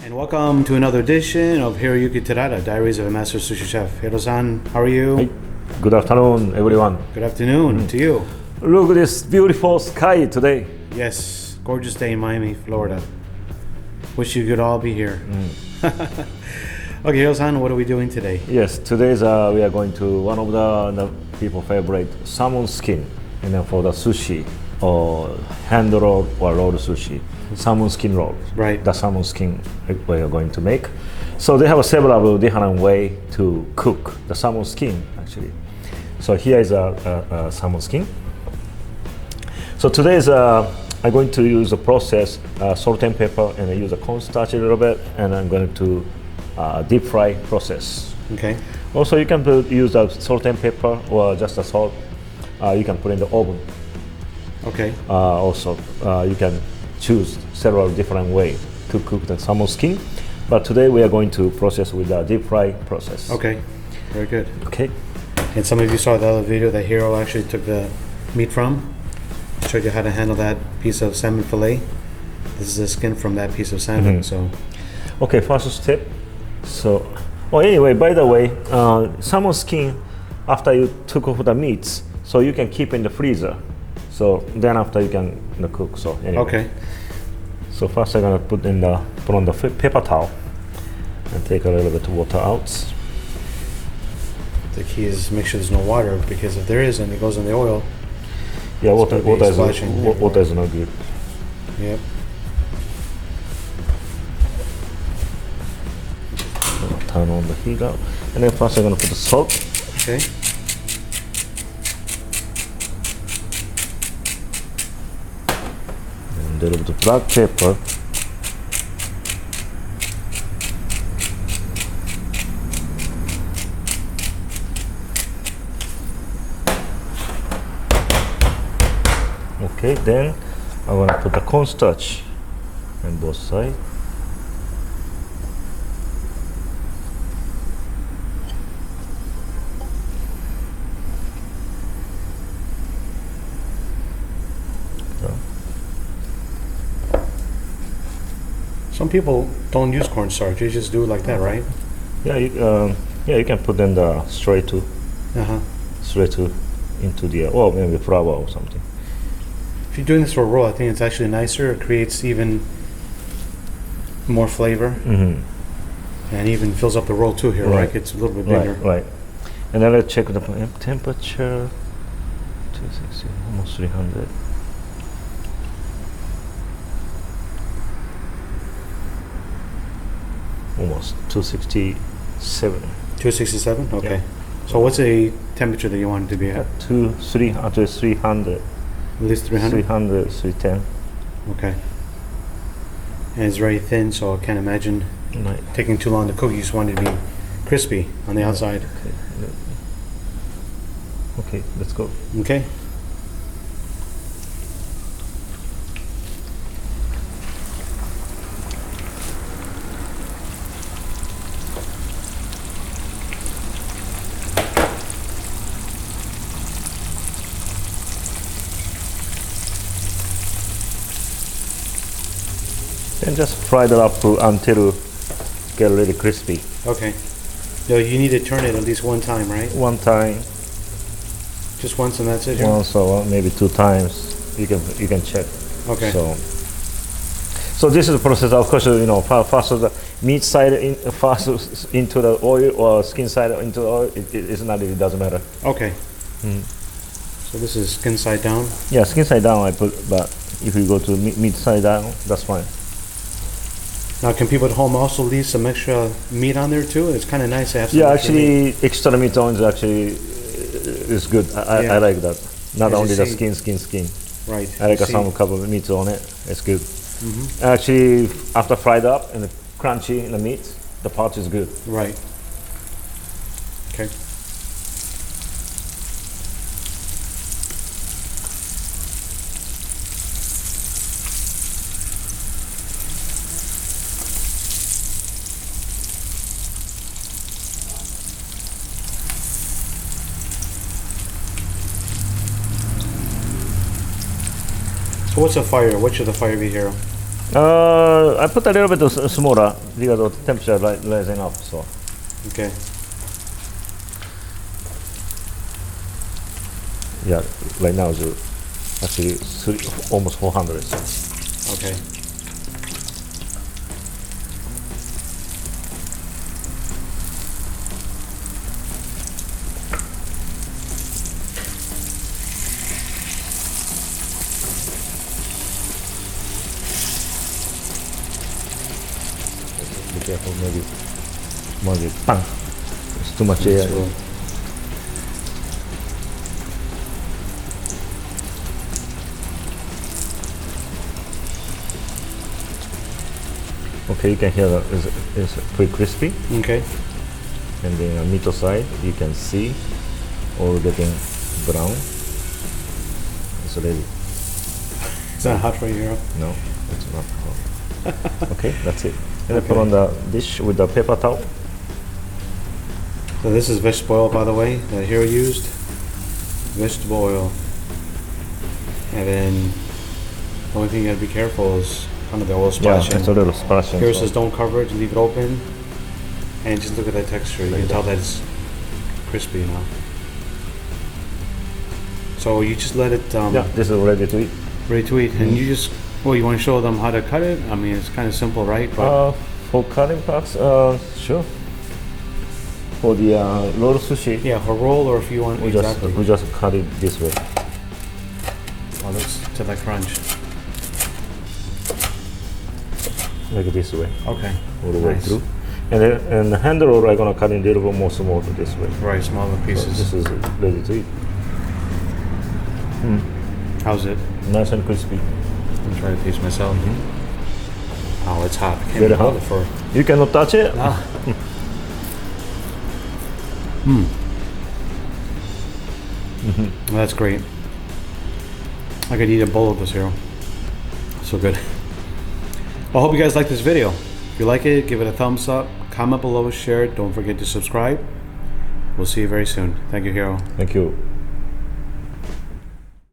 And welcome to another edition of Hiroyuki Terada, Diaries of a Master Sushi Chef. Hiro-san, how are you? Hey. Good afternoon, everyone. Good afternoon to you. Look at this beautiful sky today. Yes, gorgeous day in Miami, Florida. Wish you could all be here. Okay, Hiro-san, what are we doing today? Yes, today we are going to one of the people favorite salmon skin, for the sushi or hand roll or rolled sushi. Salmon skin roll. Right. The salmon skin we are going to make. So they have several different way to cook the salmon skin actually. So here is a salmon skin. So today I'm going to use the process salt and pepper, and I use a cornstarch a little bit, and I'm going to deep fry process. Okay. Also, you can use the salt and pepper or just the salt. You can put in the oven. Okay. Also, you can choose several different ways to cook the salmon skin, but today we are going to process with the deep fry process. Okay, very good. Okay. And some of you saw the other video that Hiro actually took the meat from. Showed you how to handle that piece of salmon fillet. This is the skin from that piece of salmon. So. Okay, first step. So, anyway, by the way, salmon skin, after you took off the meats, so you can keep in the freezer. So then after you can cook. So anyway. Okay. So first I'm gonna put on the paper towel and take a little bit of water out. The key is make sure there's no water, because if there is and it goes in the oil. Yeah, water is not good. Yep. Turn on the heat up, and then first I'm gonna put the salt. Okay. A little bit of black pepper. Okay, then I'm gonna put the cornstarch on both sides. Some people don't use cornstarch; they just do it like that, right? Yeah, you can put in the straight into the or maybe flour or something. If you're doing this for a roll, I think it's actually nicer. It creates even more flavor, and even fills up the roll too. Here, right? It's a little bit bigger. Right. And then let's check the temperature. 260, almost 300. Almost 267. 267. Okay. Yeah. So what's a temperature that you want it to be at? 300. At least 300. 300, 310. Okay. And it's very thin, so I can't imagine taking too long to cook. You just want it to be crispy on the outside. Okay, let's go. Okay. And just fry it up until it get really crispy. Okay. So you need to turn it at least one time, right? One time. Just once, and that's it. Once or maybe 2 times. You can check. Okay. So this is the process. Of course, first the meat side first into the oil, or skin side into the oil. It doesn't matter. Okay. So this is skin side down. Yeah, skin side down I put, but if you go to meat side down, that's fine. Now, can people at home also leave some extra meat on there too? It's kind of nice to have some. Yeah, extra meat. actually, extra meat on is good. I like that. Not only the skin. Right. I like some couple of meat on it. It's good. Actually, after fried up and crunchy in the meat, the part is good. Right. Okay. So what's a fire? What should the fire be, Hiro? I put a little bit of smaller because of temperature rising up. So Okay. yeah, right now it's actually almost 400. Okay. Be careful, maybe bang. It's too much air. So, Okay, you can hear that it's pretty crispy. okay. And then on middle side, you can see all getting brown. It's ready. Is that hot for you, Hiro? No, it's not hot. Okay, that's it. And then put on the dish with the paper towel. So this is vegetable oil, by the way, that Hiro used. Vegetable oil. And then the only thing you gotta be careful is kind of the oil splashing. Yeah, it's a little splashing. Hiro so- says don't cover it, leave it open. And just look at that texture. You can tell that it's crispy now. So you just let it Yeah, this is ready to eat. ready to eat. And you just, well, you want to show them how to cut it? I mean, it's kind of simple, right? But For cutting parts, sure. For the roll sushi, yeah, for roll or if you want, we exactly. just cut it this way. Oh, looks to that crunch. Like this way, Okay. all the way Nice. through. And the hand roll, I'm gonna cut in a little bit more small this way. Right, smaller So pieces. this is ready to eat. How's it? Nice and crispy. I'm trying to taste myself. Oh, it's hot. I can't Very even hold hot. it for. You cannot touch it. Ah. Well, that's great. I could eat a bowl of this, Hiro. So good. Well, I hope you guys like this video. If you like it, give it a thumbs up, comment below, share it. Don't forget to subscribe. We'll see you very soon. Thank you, Hiro. Thank you.